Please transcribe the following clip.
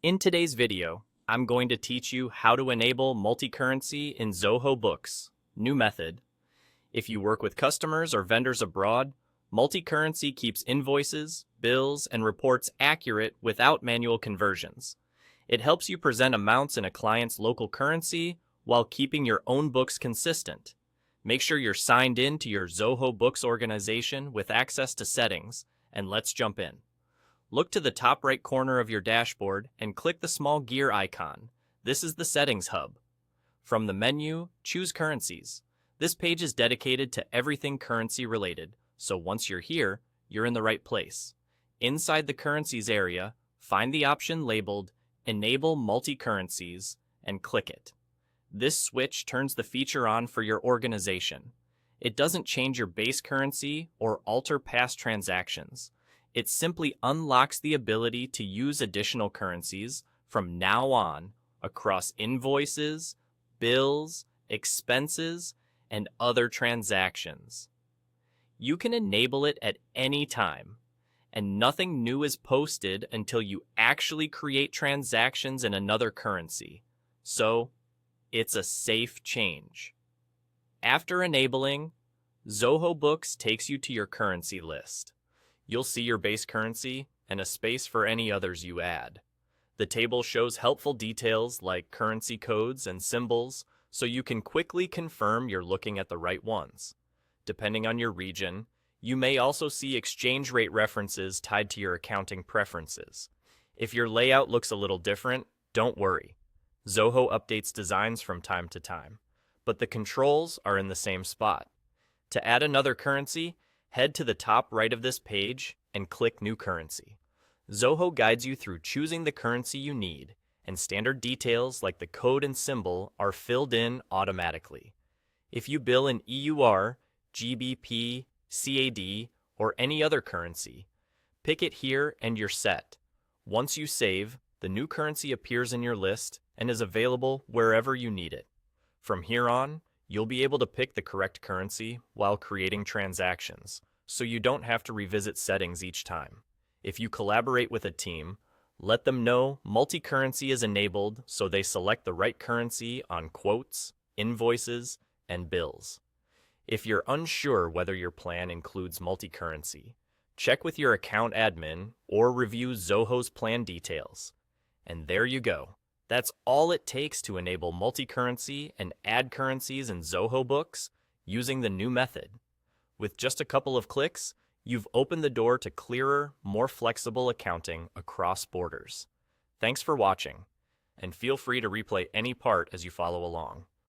In today's video, I'm going to teach you how to enable multi-currency in Zoho Books. New method. If you work with customers or vendors abroad, multi-currency keeps invoices, bills, and reports accurate without manual conversions. It helps you present amounts in a client's local currency while keeping your own books consistent. Make sure you're signed in to your Zoho Books organization with access to settings, and let's jump in. Look to the top right corner of your dashboard and click the small gear icon. This is the Settings Hub. From the menu, choose Currencies. This page is dedicated to everything currency related, so once you're here, you're in the right place. Inside the Currencies area, find the option labeled Enable Multi-Currencies and click it. This switch turns the feature on for your organization. It doesn't change your base currency or alter past transactions. It simply unlocks the ability to use additional currencies from now on across invoices, bills, expenses, and other transactions. You can enable it at any time, and nothing new is posted until you actually create transactions in another currency. So, it's a safe change. After enabling, Zoho Books takes you to your currency list. You'll see your base currency and a space for any others you add. The table shows helpful details like currency codes and symbols, so you can quickly confirm you're looking at the right ones. Depending on your region, you may also see exchange rate references tied to your accounting preferences. If your layout looks a little different, don't worry. Zoho updates designs from time to time, but the controls are in the same spot. To add another currency, head to the top right of this page and click New Currency. Zoho guides you through choosing the currency you need, and standard details like the code and symbol are filled in automatically. If you bill in EUR, GBP, CAD, or any other currency, pick it here and you're set. Once you save, the new currency appears in your list and is available wherever you need it. From here on, you'll be able to pick the correct currency while creating transactions, so you don't have to revisit settings each time. If you collaborate with a team, let them know multi-currency is enabled so they select the right currency on quotes, invoices, and bills. If you're unsure whether your plan includes multi-currency, check with your account admin or review Zoho's plan details. And there you go. That's all it takes to enable multi-currency and add currencies in Zoho Books using the new method. With just a couple of clicks, you've opened the door to clearer, more flexible accounting across borders. Thanks for watching, and feel free to replay any part as you follow along.